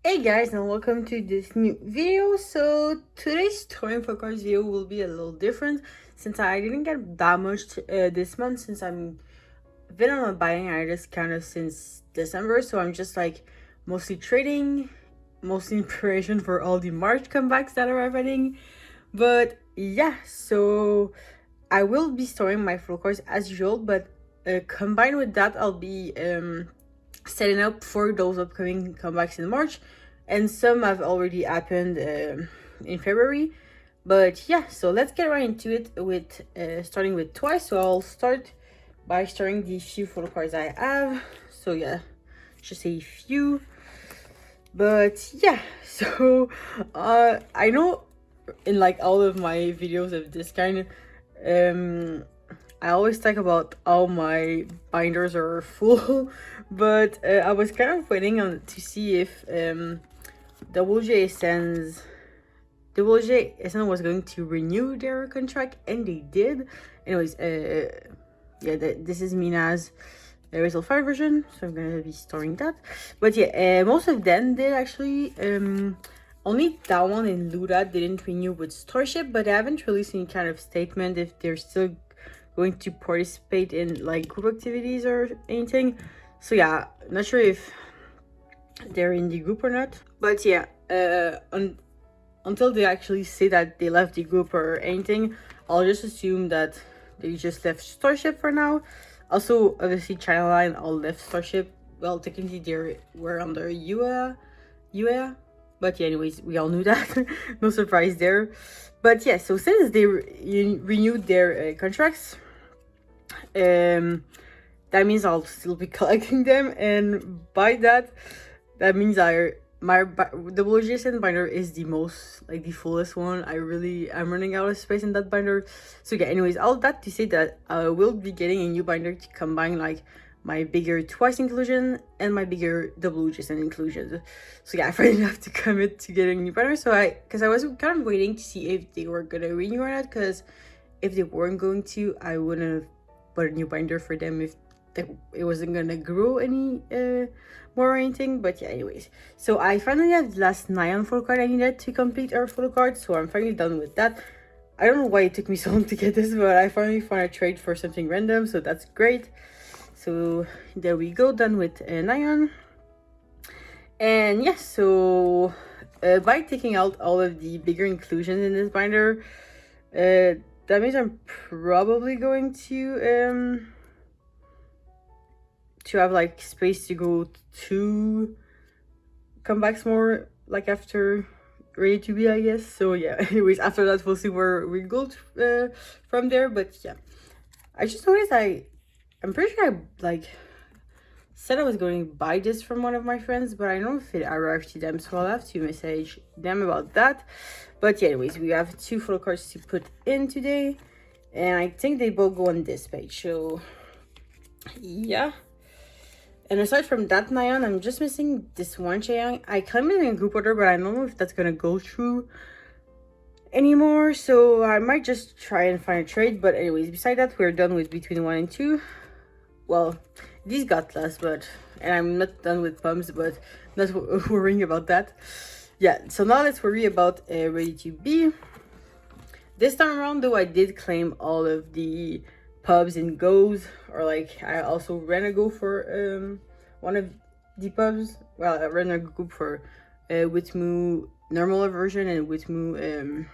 Hey guys, and welcome to this new video. So today's touring for cards video will be a little different since I didn't get that much this month, since I'm been on a buying hiatus kind of since December. So I'm just like mostly trading, mostly in preparation for all the March comebacks that are happening. But yeah, so I will be storing my full cards as usual, but combined with that, I'll be setting up for those upcoming comebacks in March, and some have already happened in February. But yeah, so let's get right into it with starting with twice. So I'll start by storing the few photo cards I have. So yeah, just a few. But yeah, so I know in like all of my videos of this kind, I always talk about how my binders are full, but I was kind of waiting on to see if WJSN was going to renew their contract, and they did. Anyways, yeah, this is Mina's Result 5 version, so I'm gonna be storing that. But yeah, most of them did actually. Only that one in Loona didn't renew with Starship, but I haven't released any kind of statement if they're still going to participate in like group activities or anything. So yeah, not sure if they're in the group or not. But yeah, until they actually say that they left the group or anything, I'll just assume that they just left Starship for now. Also, obviously, China Line all left Starship. Well, technically they were under UA. But yeah, anyways, we all knew that. No surprise there. But yeah, so since they renewed their contracts, that means I'll still be collecting them, and by that means my WGSN binder is the most, like, the fullest one. I'm running out of space in that binder. So yeah, anyways, all that to say that I will be getting a new binder to combine like my bigger twice inclusion and my bigger WGSN inclusions. So yeah, I finally have to commit to getting a new binder. So because I was kind of waiting to see if they were gonna renew or not, because if they weren't going to, I wouldn't have bought a new binder for them if it wasn't gonna grow any more or anything. But yeah, anyways, so I finally have the last Nyan photo card I needed to complete our photo card, so I'm finally done with that. I don't know why it took me so long to get this, but I finally found a trade for something random, so that's great. So there we go, done with Nyan. And yes, so by taking out all of the bigger inclusions in this binder, that means I'm probably going to have like space to go to comebacks more, like after Ready to Be, I guess. So yeah, anyways, after that we'll see where we go from there. But yeah, I just noticed I'm pretty sure I like said I was going to buy this from one of my friends, but I don't know if it arrived to them, so I'll have to message them about that. But yeah, anyways, we have 2 photo cards to put in today, and I think they both go on this page. So yeah. And aside from that Nyan, I'm just missing this one Chaeyoung. I claimed it in group order, but I don't know if that's gonna go through anymore, so I might just try and find a trade. But anyways, beside that, we're done with between 1 and 2. Well, these got less, and I'm not done with pumps, but not worrying about that. Yeah, so now let's worry about Ready to Be. This time around, though, I did claim all of the pubs and goes, or like I also ran a go for one of the pubs. Well, I ran a group for Witmu normal version and Witmu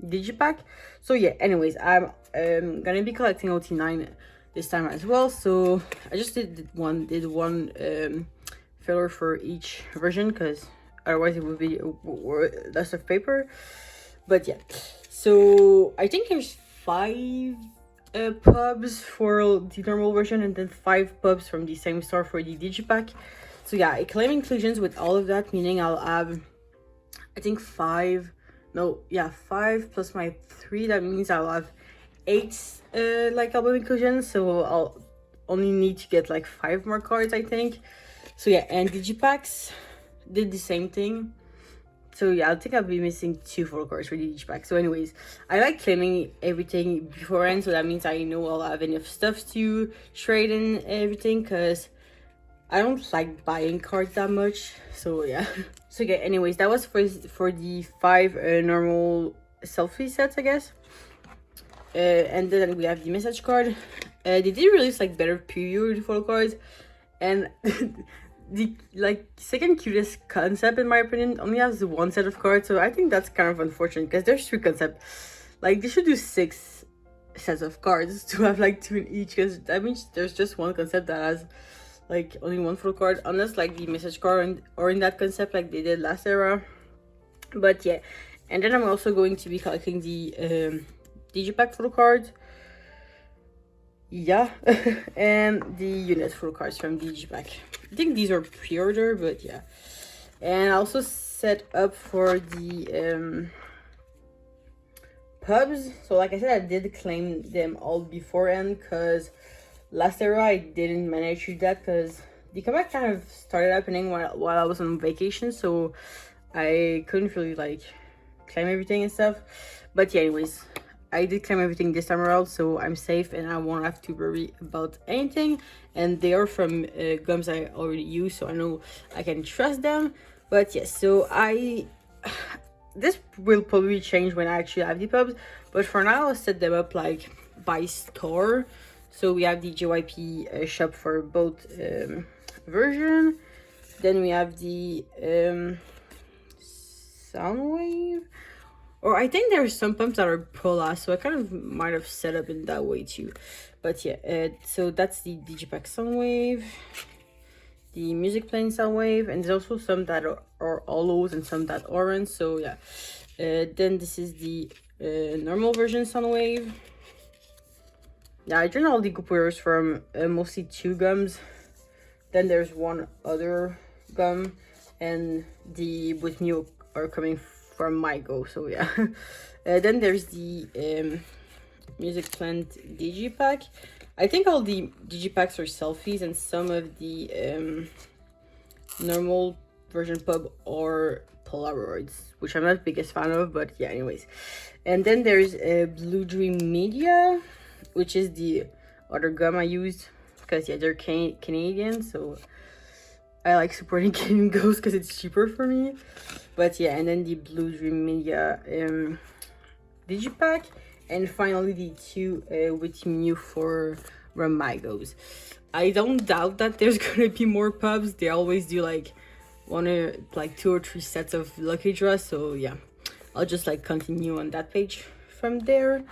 digipack. So yeah, anyways, I'm gonna be collecting OT9 this time as well. So I just did one filler for each version, because otherwise it would be less of paper. But yeah, so I think there's 5 pubs for the normal version, and then 5 pubs from the same store for the digipack. So yeah, I claim inclusions with all of that, meaning I'll have, I think 5 plus my 3. That means I'll have 8 like album inclusions, so I'll only need to get like 5 more cards, I think. So yeah, and digipacks did the same thing. So yeah, I think I'll be missing 2 photo cards for the digipack. So anyways, I like claiming everything beforehand, so that means I know I'll have enough stuff to trade and everything, because I don't like buying cards that much, so yeah. So yeah, anyways, that was for the 5 normal selfie sets, I guess. And then we have the message card. They did release like better period photo cards, and the like second cutest concept in my opinion only has 1 set of cards, so I think that's kind of unfortunate because there's 3 concepts. Like they should do 6 sets of cards to have like 2 in each, because that means there's just 1 concept that has like only 1 photo card, unless like the message card or in that concept like they did last era. But yeah, and then I'm also going to be collecting the digipack photo cards, yeah, and the unit photo cards from digipack. I think these are pre-order, but yeah. And I also set up for the pubs. So like I said, I did claim them all beforehand, because last era I didn't manage to do that because the comeback kind of started happening while I was on vacation, so I couldn't really like claim everything and stuff. But yeah, anyways, I did claim everything this time around, so I'm safe and I won't have to worry about anything. And they are from gums I already use, so I know I can trust them. But yes, so this will probably change when I actually have the pubs, but for now I'll set them up like by store. So we have the JYP shop for both version. Then we have the Soundwave, or I think there's some pumps that are Pola, so I kind of might have set up in that way too. But yeah, so that's the Digipack Soundwave, the music playing Soundwave, and there's also some that are hollows and some that aren't, so yeah. Then this is the normal version Soundwave. Yeah, I drew all the coupures from mostly 2 gums. Then there's 1 other gum, and the with me are coming from my go, so yeah. Then there's the music plant digipack. I think all the digipacks are selfies, and some of the normal version pub are Polaroids, which I'm not the biggest fan of, but yeah, anyways. And then there's Blue Dream Media, which is the other gum I used, because yeah, they're Canadian, so I like supporting Canadian gums because it's cheaper for me. But yeah, and then the Blue Dream Media digipack, and finally the 2 with new for Ramigos. I don't doubt that there's gonna be more pubs. They always do like 2 or 3 sets of lucky draws, so yeah, I'll just like continue on that page from there.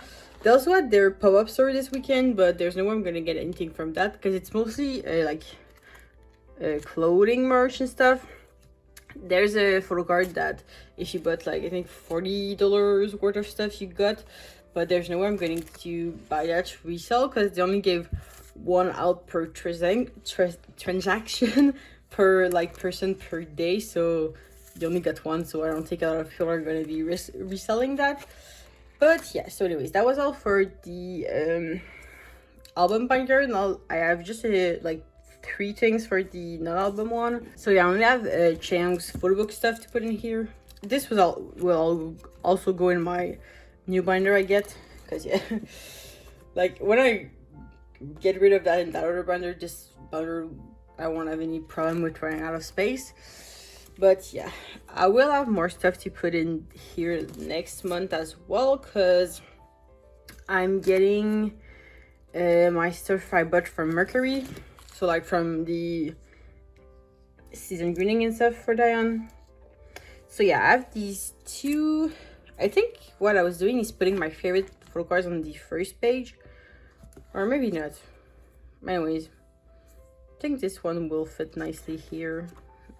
They also had their pop-up store this weekend, but there's no way I'm gonna get anything from that because it's mostly like clothing merch and stuff. There's a photo card that if you bought like I think $40 worth of stuff you got, but there's no way I'm going to buy that to resell because they only gave 1 out per transaction per like person per day, so they only got 1, so I don't think a lot of people are going to be reselling that. But yeah, so anyways, that was all for the album binder. Now I have just like 3 things for the non-album one. So yeah, I only have Chaeyoung's photo book stuff to put in here. This will also go in my new binder I get, because yeah, like when I get rid of that in that other binder, this binder I won't have any problem with running out of space. But yeah, I will have more stuff to put in here next month as well, because I'm getting my stuff I bought from Mercury. So like from the season greening and stuff for Diane. So yeah, I have these 2. I think what I was doing is putting my favorite photo cards on the first page. Or maybe not. Anyways, I think this one will fit nicely here.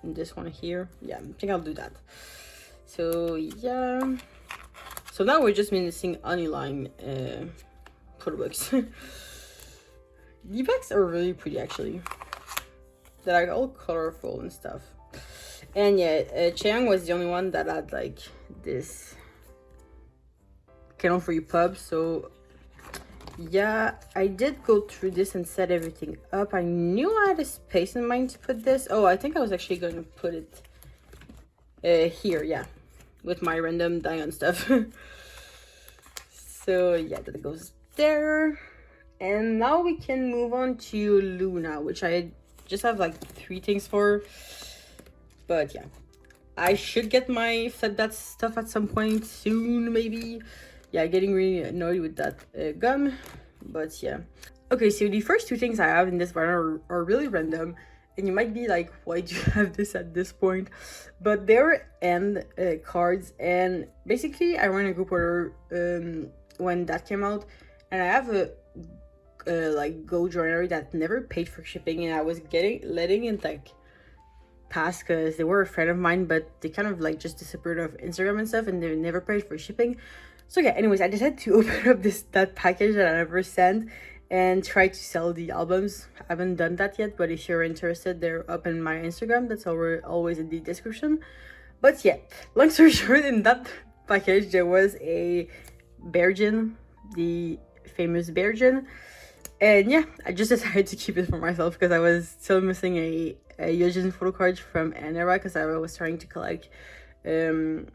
And this one here. Yeah, I think I'll do that. So yeah. So now we're just missing Honeyline photo books. The backs are really pretty actually. They're like all colorful and stuff. And yeah, Chaeyoung was the only one that had like this Canon for You pub. So yeah, I did go through this and set everything up. I knew I had a space in mind to put this. Oh, I think I was actually going to put it here, yeah, with my random Diane stuff. So yeah, that goes there. And now we can move on to Loona, which I just have like 3 things for. But yeah, I should get my flip that stuff at some point soon, maybe. Yeah, getting really annoyed with that gum, but yeah. Okay, so the first 2 things I have in this one are really random, and you might be like, why do you have this at this point? But they're end cards, and basically I ran a group order when that came out, and I have a like Go joinery that never paid for shipping, and I was letting it like pass because they were a friend of mine, but they kind of like just disappeared off Instagram and stuff, and they never paid for shipping. So yeah, anyways, I decided to open up that package that I never sent and try to sell the albums. I haven't done that yet, but if you're interested, they're up in my Instagram. That's always in the description. But yeah, long story short, in that package there was a Bergen, the famous Bergen, and yeah, I just decided to keep it for myself because I was still missing a Yojin photo card from an era, because I was trying to collect 1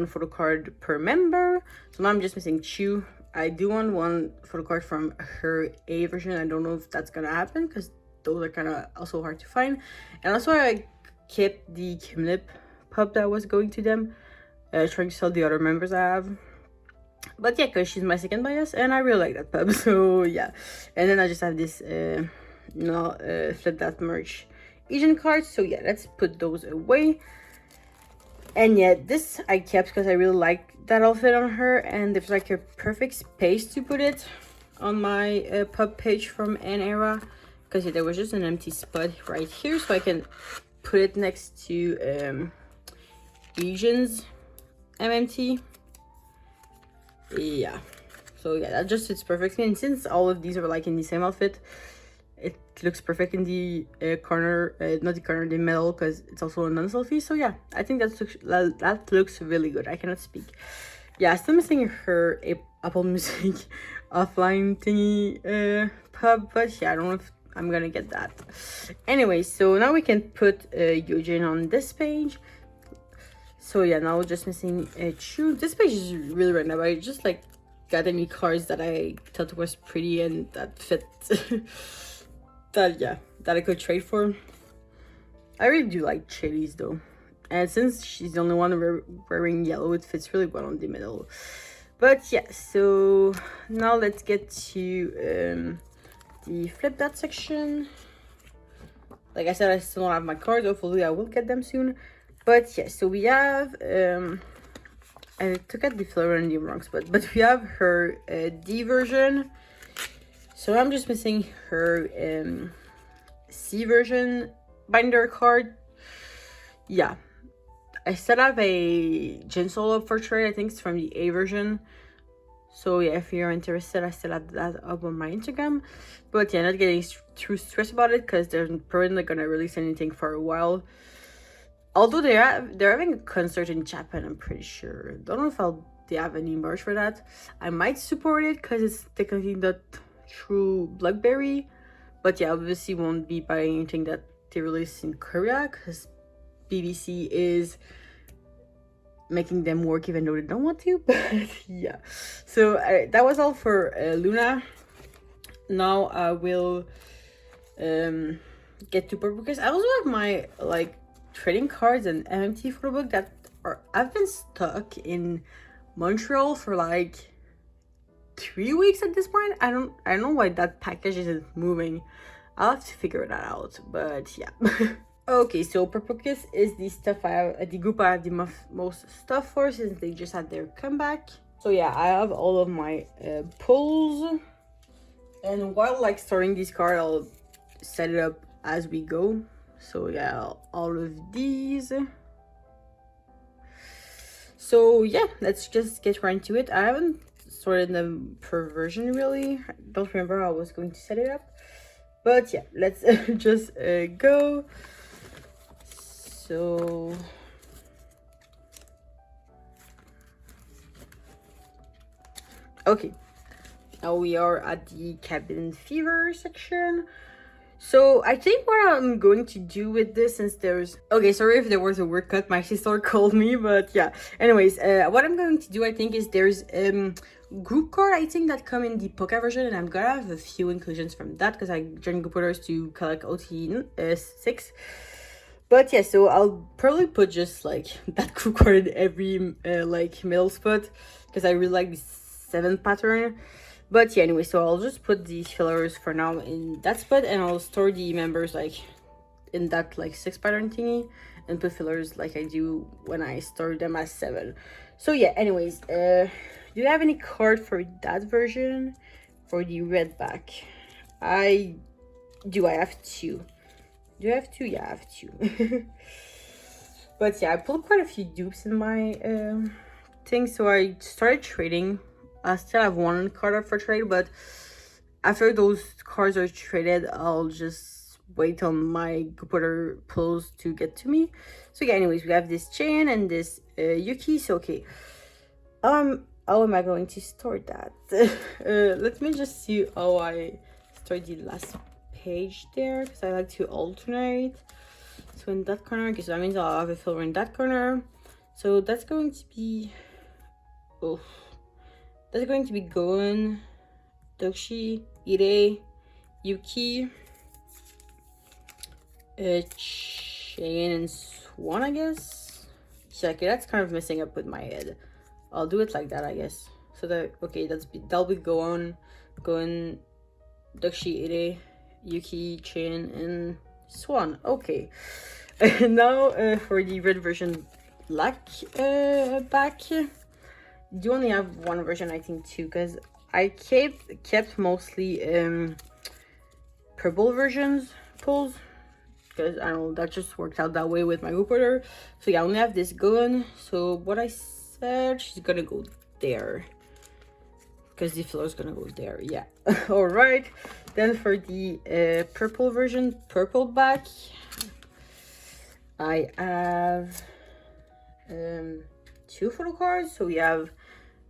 photo card per member. So now I'm just missing 2. I do want 1 photo card from her A version. I don't know if that's gonna happen because those are kind of also hard to find. And also I kept the Kpop pub that was going to them, trying to sell the other members I have. But yeah, because she's my second bias and I really like that pub. So yeah, and then I just have this flip that merch Asian cards. So yeah, let's put those away. And yeah, this I kept because I really like that outfit on her, and there's like a perfect space to put it on my pub page from an era, because yeah, there was just an empty spot right here, so I can put it next to Asian's MMT. Yeah, so yeah, that just fits perfectly, and since all of these are like in the same outfit, it looks perfect in the corner, not the corner, the middle, because it's also a non-selfie. So yeah, I think that looks really good. I cannot speak. Yeah, still missing her Apple Music offline thingy pub, but yeah, I don't know if I'm gonna get that. Anyway, so now we can put Yojin on this page. So yeah, now we're just missing a shoe. This page is really random. I just like got any cards that I thought was pretty and that fit. that I could trade for. I really do like Chili's though, and since she's the only one wearing yellow, it fits really well on the middle. But yeah, so now let's get to the flip that section. Like I said, I still don't have my cards. Hopefully I will get them soon. But yeah, so we have I took out the flavor and the wrong spot, but we have her D version. So I'm just missing her C version binder card. Yeah, I still have a Jin Solo up for trade. I think it's from the A version. So yeah, if you're interested, I still have that up on my Instagram. But yeah, not getting too stressed about it because they're probably not gonna release anything for a while. Although they're having a concert in Japan, I'm pretty sure. Don't know if they have any merch for that. I might support it because it's technically not through Blackberry. But yeah, obviously won't be buying anything that they release in Korea because BBC is making them work even though they don't want to. But yeah, so that was all for Loona. Now I will get to Purple because I also have my like trading cards and MMT photo book that I've been stuck in Montreal for like 3 weeks at this point. I don't know why that package isn't moving. I'll have to figure that out, but yeah. Okay, so Purpocus is the stuff I have, the group I have the most stuff for since they just had their comeback. So yeah, I have all of my pulls, and while like starting this card, I'll set it up as we go. So yeah, all of these. So yeah, let's just get right into it. I haven't sorted them per version really. I don't remember how I was going to set it up, but yeah, let's just go. So okay, now we are at the Cabin Fever section. So I think what I'm going to do with this, since there's, okay, sorry if there was a word cut, my sister called me, but yeah. Anyways, what I'm going to do, I think, is there's group card, I think, that come in the Poca version, and I'm gonna have a few inclusions from that because I joined group orders to collect OT6. But yeah, so I'll probably put just like that group card in every like middle spot because I really like the 7 pattern. But yeah, anyway, so I'll just put the fillers for now in that spot, and I'll store the members like in that like 6 pattern thingy, and put fillers like I do when I store them as 7. So yeah, anyways, do you have any card for that version? For the red back? I have 2. Do you have 2? Yeah, I have 2. But yeah, I pulled quite a few dupes in my thing, so I started trading. I still have 1 card up for trade, but after those cards are traded, I'll just wait on my computer pulls to get to me. So yeah, anyways, we have this chain and this Yuki. So okay, how am I going to store that? Let me just see how I store the last page there, because I like to alternate. So in that corner, because that means I'll have a filler in that corner. So that's going to be, oh, that's going to be Gon, Dokshi, Ire, Yuki, Chain, and Swan, I guess. Yeah, okay, that's kind of messing up with my head. I'll do it like that, I guess. So that, okay, that'll be Gon, Dokshi, Ire, Yuki, Chain, and Swan. Okay. Now for the red version black back. You only have 1 version, I think, too, because I kept mostly purple versions pulls, because I don't know, that just worked out that way with my group order. So yeah, I only have this gun. So what I said, she's gonna go there because the floor is gonna go there. Yeah. All right, then for the purple version, purple back, I have 2 photo cards. So we have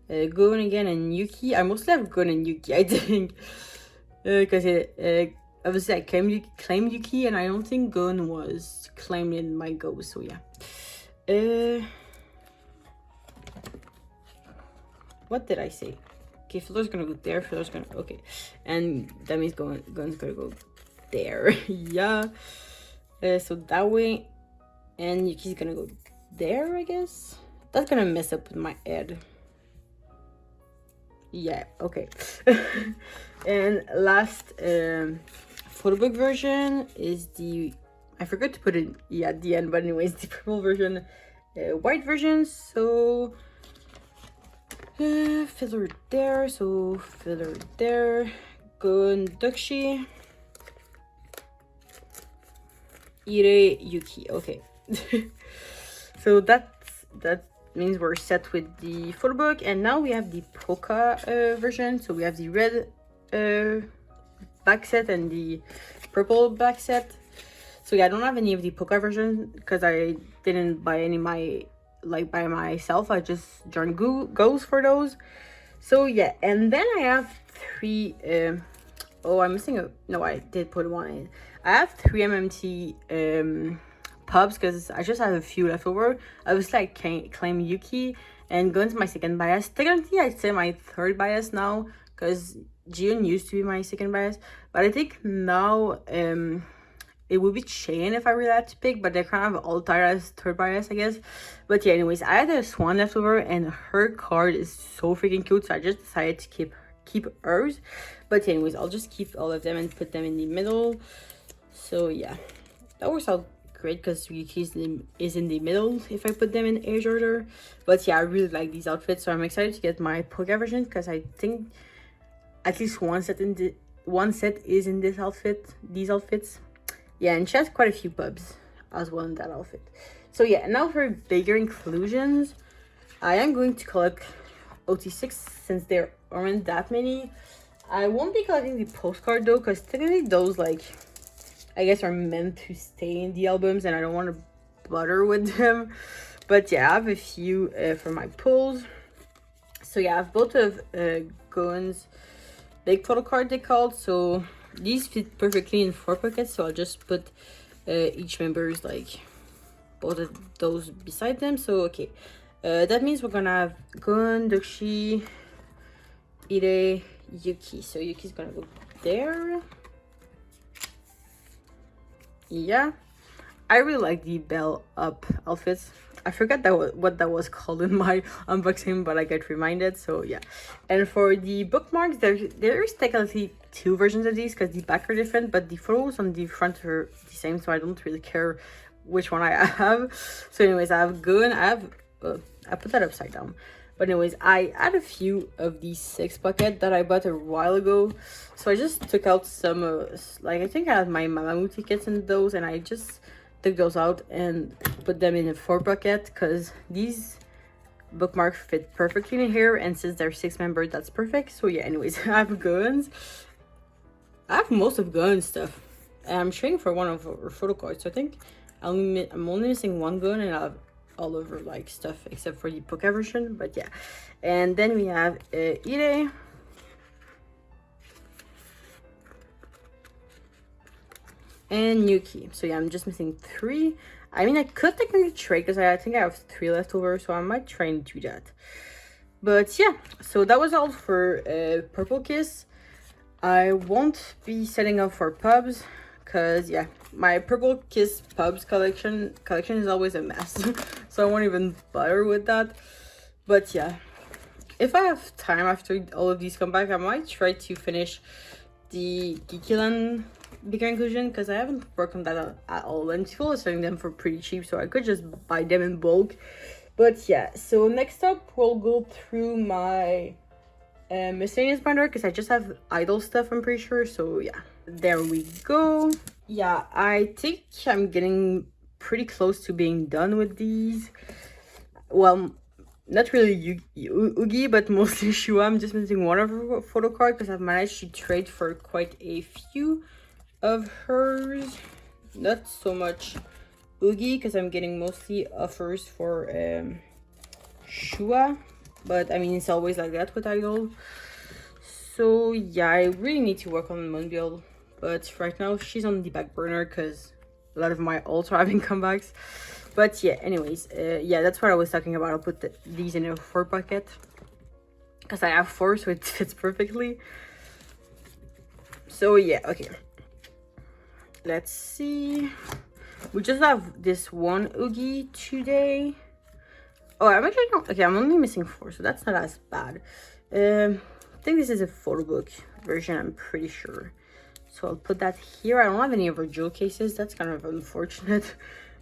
Gon again and Yuki. I mostly have Gon and Yuki, I think, because obviously I claimed Yuki, and I don't think Gon was claimed in my go. So yeah. What did I say? Okay, filler's gonna go there. Filler's gonna, okay, and that means Gon's gonna go there. Yeah. So that way, and Yuki's gonna go there, I guess. That's gonna mess up with my head. Yeah, okay. And last photo book version is the, I forgot to put it at the end, but anyways, the purple version, white version. So filler there, so filler there, Gon, Dokshi, Ire, Yuki. Okay. So that means we're set with the photo book, and now we have the Poca version. So we have the red back set and the purple back set. So yeah, I don't have any of the Poca version because I didn't buy any by myself. I just joined goes for those. So yeah, and then I have 3 oh, I'm missing a, no, I did put 1 in. I have 3 MMT pubs because I just have a few left over. Obviously I can't claim Yuki and go into my second bias. Technically I'd say my 3rd bias now, because Jiun used to be my 2nd bias, but I think now it would be Chain if I really had to pick, but they're kind of all tied as 3rd bias, I guess. But yeah, anyways, I had a Swan left over, and her card is so freaking cute, so I just decided to keep hers. But anyways, I'll just keep all of them and put them in the middle. So yeah, that works out great because Yuki is in the middle if I put them in age order. But yeah, I really like these outfits, so I'm excited to get my Poca version because I think at least one set is in these outfits. Yeah, and she has quite a few pubs as well in that outfit. So yeah, now for bigger inclusions, I am going to collect OT6 since there aren't that many. I won't be collecting the postcard though, because technically those, like, I guess are meant to stay in the albums and I don't want to bother with them. But yeah, I have a few for my pulls. So yeah, I have both of Gon's big photo card they called. So these fit perfectly in 4 pockets, so I'll just put each member's like both of those beside them. So okay, that means we're gonna have Gun, Dokshi, I-dle, Yuki. So Yuki's gonna go there. Yeah, I really like the bell up outfits. I forgot what that was called in my unboxing, but I get reminded. So yeah, and for the bookmarks, there's technically 2 versions of these because the back are different, but the photos on the front are the same, so I don't really care which one I have. So anyways, I have Gun. I put that upside down. But anyways, I add a few of these 6 pockets that I bought a while ago. So I just took out some, like I think I had my Mamamoo tickets in those, and I just took those out and put them in a 4 pocket because these bookmarks fit perfectly in here, and since they're 6 members, that's perfect. So yeah, anyways, I have Guns. I have most of Gun stuff, and I'm trading for one of our photo cards. So I think I'm only missing 1 Gun, and I have all over like stuff except for the Poké version. But yeah, and then we have I-dle, and Yuki. So yeah, I'm just missing 3. I mean, I could technically trade because I think I have 3 left over, so I might try and do that. But yeah, so that was all for Purple Kiss. I won't be setting up for pubs because yeah, my Purple Kiss pubs collection is always a mess. So I won't even bother with that. But yeah, if I have time after all of these come back, I might try to finish the Geekyland bigger inclusion because I haven't worked on that at all, and people are selling them for pretty cheap, so I could just buy them in bulk. But yeah, so next up we'll go through my miscellaneous binder because I just have I-dle stuff, I'm pretty sure. So yeah, there we go. Yeah, I think I'm getting pretty close to being done with these. Well, not really Oogie, but mostly Shua. I'm just missing one of her photo card because I've managed to trade for quite a few of hers. Not so much Oogie because I'm getting mostly offers for Shua, but I mean it's always like that with I-dle. So yeah, I really need to work on Moonbill, but right now she's on the back burner because a lot of my ults are having comebacks. But yeah, anyways, yeah, that's what I was talking about. I'll put these in a 4 pocket because I have 4, so it fits perfectly. So yeah, okay, let's see. We just have this one Oogie today. Oh, I'm actually not, okay, I'm only missing 4, so that's not as bad. I think this is a photo book version, I'm pretty sure. So I'll put that here. I don't have any of her jewel cases. That's kind of unfortunate.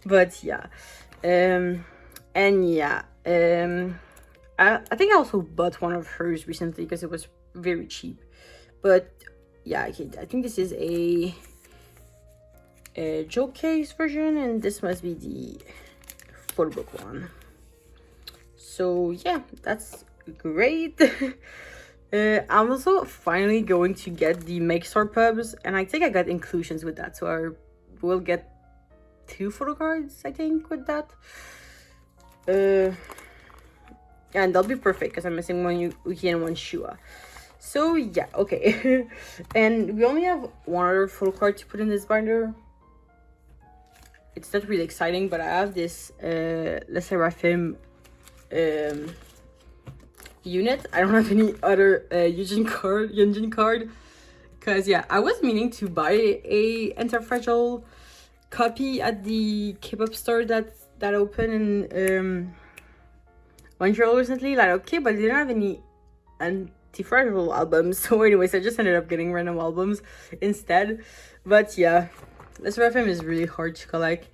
But yeah. And yeah. I think I also bought one of hers recently because it was very cheap. But yeah, okay, I think this is a jewel case version, and this must be the photo book one. So yeah, that's great. I'm also finally going to get the Nmixx pubs, and I think I got inclusions with that, so I will get 2 photo cards, I think, with that. And they'll be perfect because I'm missing 1 Yuki and 1 Shua. So yeah, okay. And we only have 1 other photo card to put in this binder. It's not really exciting, but I have this Le Seraphim unit. I don't have any other Yunjin card because yeah, I was meaning to buy a anti-fragile copy at the Kpop store that opened in Montreal recently. Like, okay, but they didn't have any anti-fragile albums, so anyways, I just ended up getting random albums instead. But yeah, this Seraphim is really hard to collect,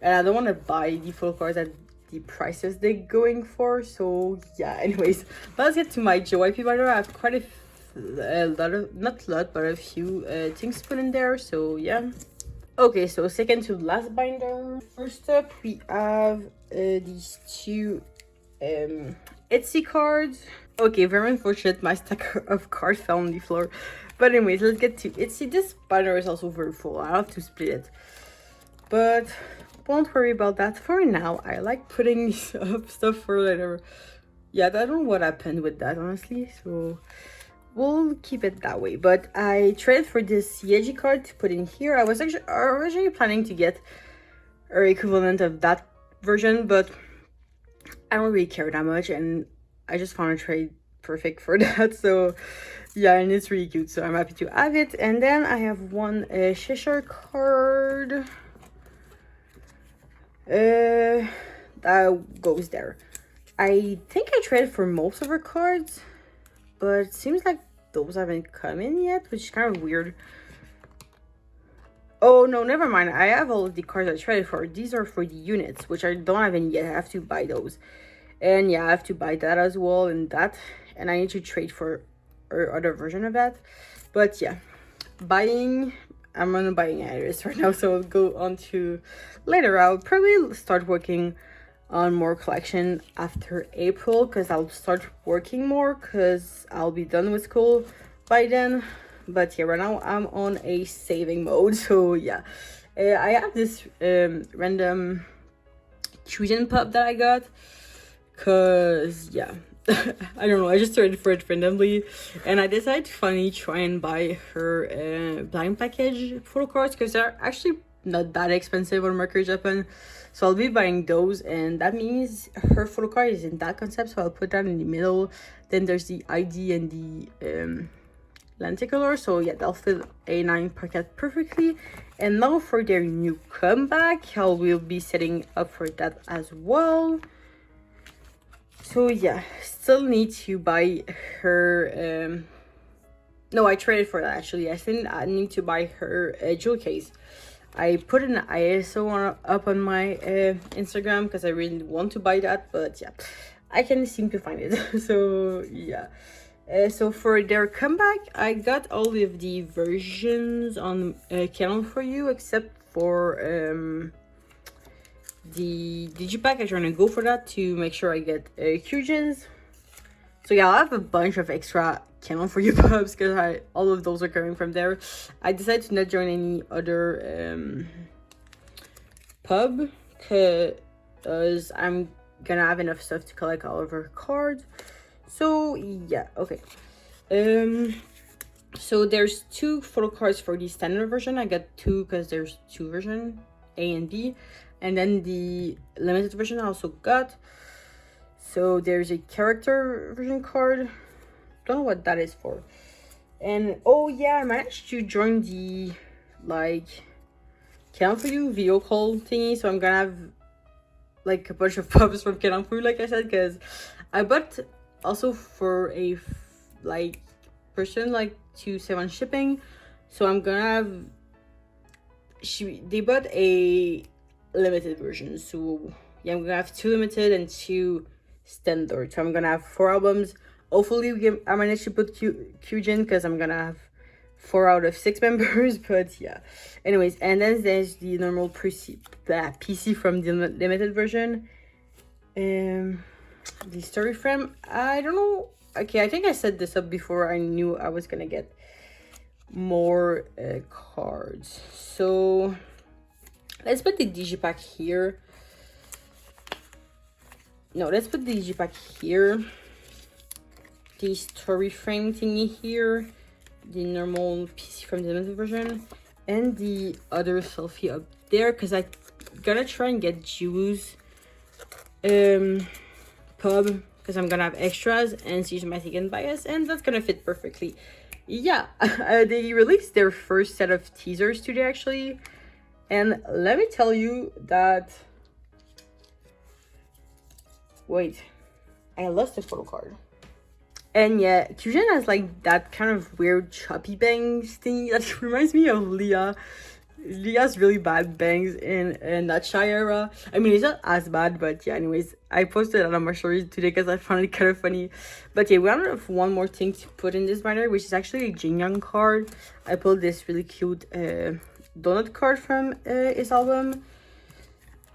and I don't want to buy the full cards at the prices they're going for. So yeah, anyways, let's get to my JYP binder. I have quite a lot of, not a lot, but a few things put in there. So yeah, okay, so second to last binder. First up we have these 2 Itzy cards. Okay, very unfortunate, my stack of cards fell on the floor. But anyways, let's get to Itzy. This binder is also very full. I have to split it, but won't worry about that for now. I like putting stuff for later. Yeah, I don't know what happened with that, honestly. So we'll keep it that way. But I traded for this Yeji card to put in here. I was actually originally planning to get an equivalent of that version, but I don't really care that much, and I just found a trade perfect for that. So yeah, and it's really cute, so I'm happy to have it. And then I have one Cheshire card that goes there. I think I traded for most of her cards, but it seems like those haven't come in yet, which is kind of weird. Oh no, never mind. I have all of the cards I traded for. These are for the units, which I don't have any yet. I have to buy those. And yeah, I have to buy that as well, and that. And I need to trade for other version of that. But yeah, buying. I'm on buying iris right now, so I'll go on to later. I'll probably start working on more collection after April, because I'll start working more because I'll be done with school by then. But yeah, right now I'm on a saving mode. So yeah, I have this random Fusion pup that I got, because yeah, I don't know, I just started for it randomly, and I decided to finally try and buy her blind package photo cards, because they're actually not that expensive on Mercury Japan. So I'll be buying those, and that means her photo card is in that concept, so I'll put that in the middle. Then there's the ID and the lenticular, so yeah, they'll fit a 9 packet perfectly. And now for their new comeback, I will be setting up for that as well. So yeah, still need to buy her no, I traded for that actually. I think I need to buy her jewel case. I put an ISO up on my Instagram because I really want to buy that, but yeah, I can't seem to find it. So yeah, so for their comeback, I got all of the versions on Canon for you, except for the digipack. I'm trying to go for that to make sure I get Kyujins. So yeah, I'll have a bunch of extra Canon for you pubs, because all of those are coming from there. I decided to not join any other pub, because I'm gonna have enough stuff to collect all of her cards. So yeah, okay. So there's 2 photo cards for the standard version. I got 2 because there's 2 versions, A and B, and then the limited version I also got. So there's a character version card. Don't know what that is for. And oh yeah, I managed to join the like Canon for You video call thingy. So I'm gonna have like a bunch of pubs from Canon for You, like I said, because I bought also for a like person like to save on shipping. So I'm gonna have they bought a limited version. So yeah, I'm gonna have 2 limited and 2 standard. So I'm gonna have 4 albums. Hopefully I managed to put Kyujin, because I'm gonna have 4 out of 6 members. But yeah, anyways, and then there's the normal PC from the limited version. The story frame, I don't know. Okay, I think I set this up before I knew I was gonna get more cards. So let's put the digipack here. No, let's put the digipack here. The story frame thingy here. The normal PC from the limited version. And the other selfie up there, because I gotta try and get Juice pub, because I'm gonna have extras and systematic and bias, and that's gonna fit perfectly. Yeah, they released their first set of teasers today actually, and let me tell you that, wait, I lost the photo card. And yeah, Kyujin has like that kind of weird choppy bangs thing that reminds me of Leah. Leah's really bad bangs in that shy era. I mean, it's not as bad, but yeah, anyways, I posted it on my stories today because I found it kind of funny. But yeah, we have one more thing to put in this binder, which is actually a Jinyoung card. I pulled this really cute donut card from his album.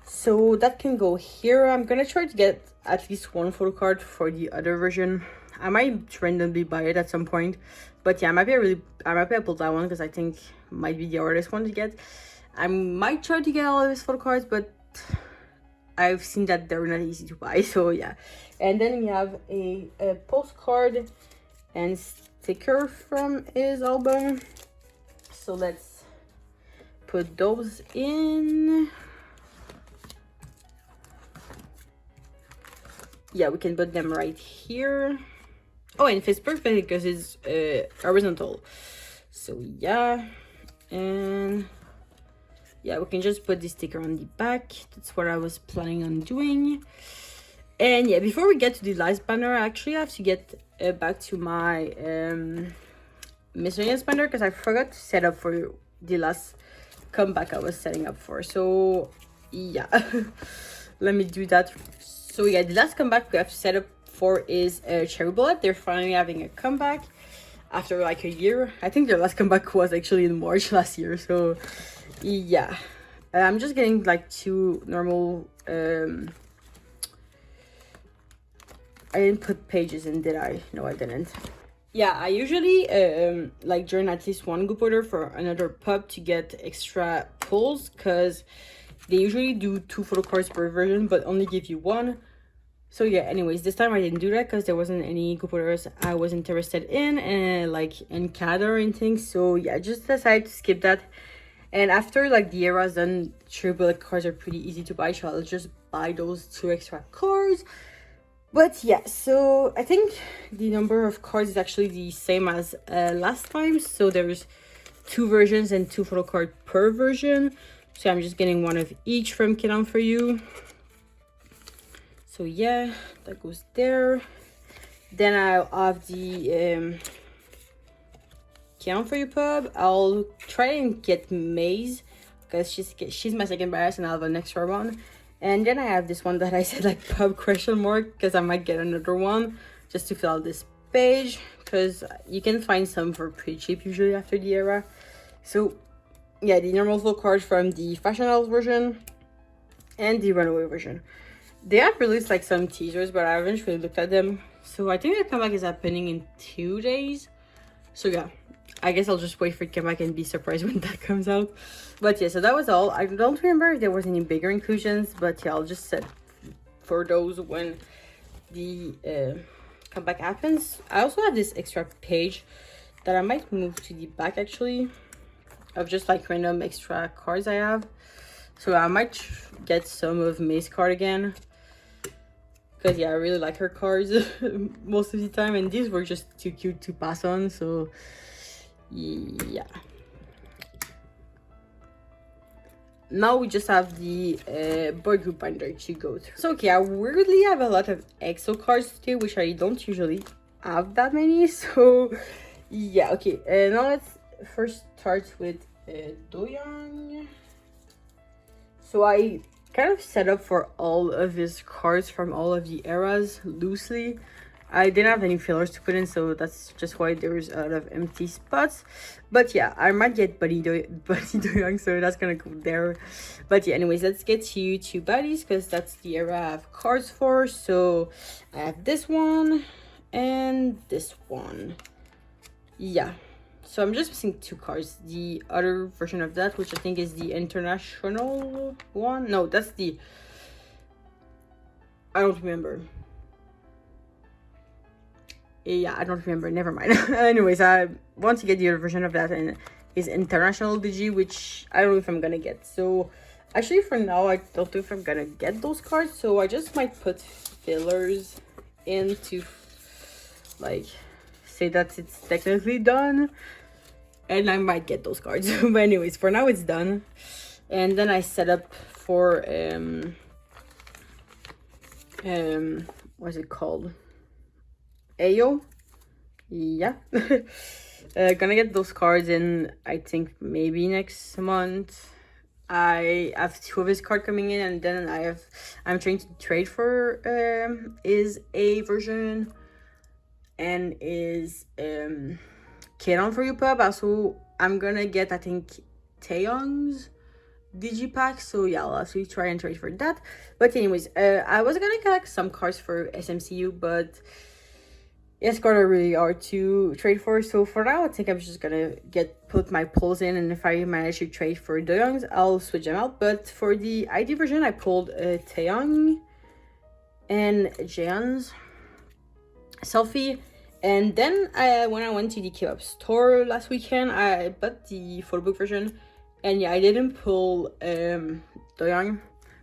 So that can go here. I'm gonna try to get at least 1 photo card for the other version. I might randomly buy it at some point, but yeah, I'm happy I pulled that one, because I think might be the hardest one to get. I might try to get all of his photo cards, but I've seen that they're not easy to buy. So yeah, and then we have a postcard and sticker from his album. So let's put those in. Yeah, we can put them right here. Oh, and it fits perfectly because it's horizontal. So yeah, and yeah, we can just put this sticker on the back. That's what I was planning on doing. And yeah, before we get to the last banner, I actually have to get back to my miscellaneous banner because I forgot to set up for the last comeback I was setting up for. So yeah, let me do that. So yeah, the last comeback we have to set up for is Cherry Bullet. They're finally having a comeback after like a year. I think their last comeback was actually in March last year. So yeah, I'm just getting like 2 normal I didn't put pages in, did I? No, I didn't. Yeah, I usually like join at least 1 group order for another pub to get extra pulls, because they usually do 2 photo cards per version but only give you 1. So yeah, anyways, this time I didn't do that because there wasn't any group orders I was interested in, and like in Canada or anything. So yeah, I just decided to skip that. And after like the era's done, triple cards are pretty easy to buy, so I'll just buy those 2 extra cards. But yeah, so I think the number of cards is actually the same as last time. So there's 2 versions and 2 photo card per version. So I'm just getting 1 of each from Kpop for you. So yeah, that goes there. Then I'll have the Kpop for you pub. I'll try and get Maze because she's my second bias, and I'll have an extra one. And then I have this one that I said like pub question mark because I might get another one just to fill out this page, because you can find some for pretty cheap usually after the era. So yeah, the normal full cards from the fashionable version and the runaway version. They have released like some teasers, but I haven't really looked at them. So I think the comeback is happening in 2 days. So yeah, I guess I'll just wait for it to come back and be surprised when that comes out. But yeah, so that was all. I don't remember if there was any bigger inclusions, but yeah, I'll just set for those when the comeback happens. I also have this extra page that I might move to the back actually, of just like random extra cards I have. So I might get some of May's card again, because yeah, I really like her cards most of the time, and these were just too cute to pass on. So yeah, now we just have the boy group binder to go through. So okay, I weirdly have a lot of EXO cards today, which I don't usually have that many. So yeah, okay, now let's first start with Doyoung. So I kind of set up for all of his cards from all of the eras loosely. I didn't have any fillers to put in, so that's just why there's a lot of empty spots. But yeah, I might get Buddy Doyoung, so that's gonna go there. But yeah, anyways, let's get to 2 buddies, because that's the era I have cards for. So I have this one and this one. Yeah, so I'm just missing 2 cards. The other version of that, which I think is the international one. No, that's the... I don't remember. Yeah, I don't remember. Never mind. Anyways, I want to get the other version of that, and is international DG, which I don't know if I'm gonna get. So actually for now, I don't know if I'm gonna get those cards. So I just might put fillers in to like say that it's technically done, and I might get those cards. But anyways, for now it's done. And then I set up for what's it called, Ayo. Yeah. Gonna get those cards in, I think maybe next month. I have 2 of his cards coming in, and then I'm trying to trade for is a version and is Kpop for you pub. Also I'm gonna get, I think, Taeyong's digipack. So yeah, I'll actually try and trade for that. But anyways, I was gonna collect some cards for SMCU, but yes, cards are really hard to trade for. So for now, I think I'm just gonna put my pulls in, and if I manage to trade for Doyoung's, I'll switch them out. But for the ID version, I pulled Taeyong and Jeon's Selfie, And then when I went to the Kpop store last weekend, I bought the photo book version. And yeah, I didn't pull Doyoung,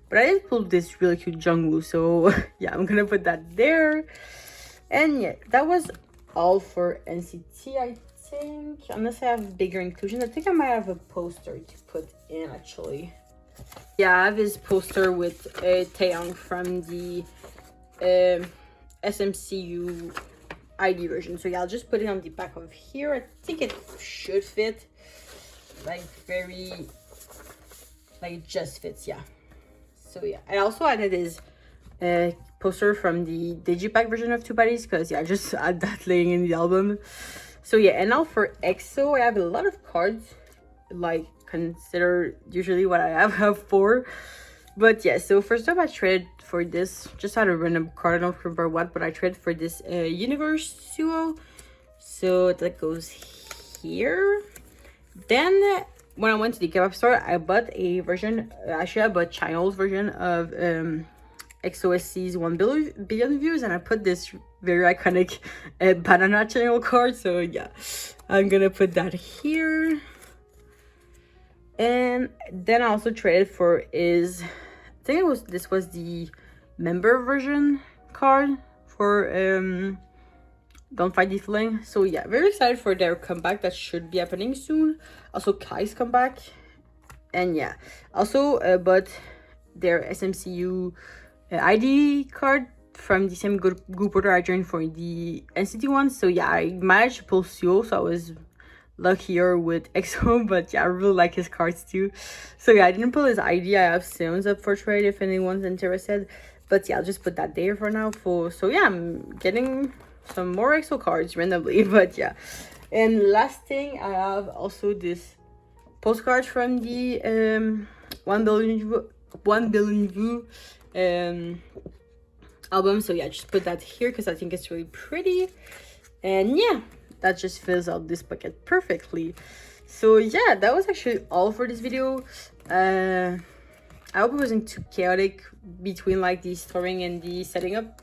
but I did pull this really cute Jungwoo. So yeah, I'm gonna put that there. And yeah, that was all for NCT, I think. Unless I have bigger inclusions, I think I might have a poster to put in actually. Yeah, I have this poster with Taeyong from the SMCU I-dle version. So yeah, I'll just put it on the back of here. I think it should fit. Like very, like it just fits, yeah. So yeah, I also added this poster from the digipack version of Two Bodies because yeah, I just had that laying in the album. So yeah, and now for EXO, I have a lot of cards, like consider usually what I have 4. But yeah, so first up I traded for this, just had a random card, I don't remember what, but I traded for this Universe duo. So that goes here. Then when I went to the Kpop store, I bought a version, actually I bought Channel's version of XOSC's 1 billion views, and I put this very iconic banana channel card. So yeah, I'm gonna put that here. And then I also traded for I think this was the member version card for Don't Fight the Feeling. So yeah, very excited for their comeback that should be happening soon. Also Kai's comeback. And yeah, also bought their SMCU ID card from the same group order I joined for the NCT one. So yeah, I managed to pull Suho, so I was luckier with EXO, but yeah, I really like his cards too. So yeah, I didn't pull his ID. I have Sims up for trade if anyone's interested. But yeah, I'll just put that there for now. So yeah, I'm getting some more EXO cards randomly, but yeah. And last thing, I have also this postcard from the 1 billion view album. So yeah, just put that here because I think it's really pretty. And yeah, that just fills out this bucket perfectly. So yeah, that was actually all for this video. I hope it wasn't too chaotic between like the storing and the setting up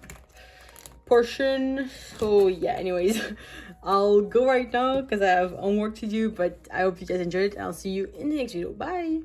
portion. So yeah, anyways, I'll go right now because I have homework to do, but I hope you guys enjoyed it, and I'll see you in the next video. Bye.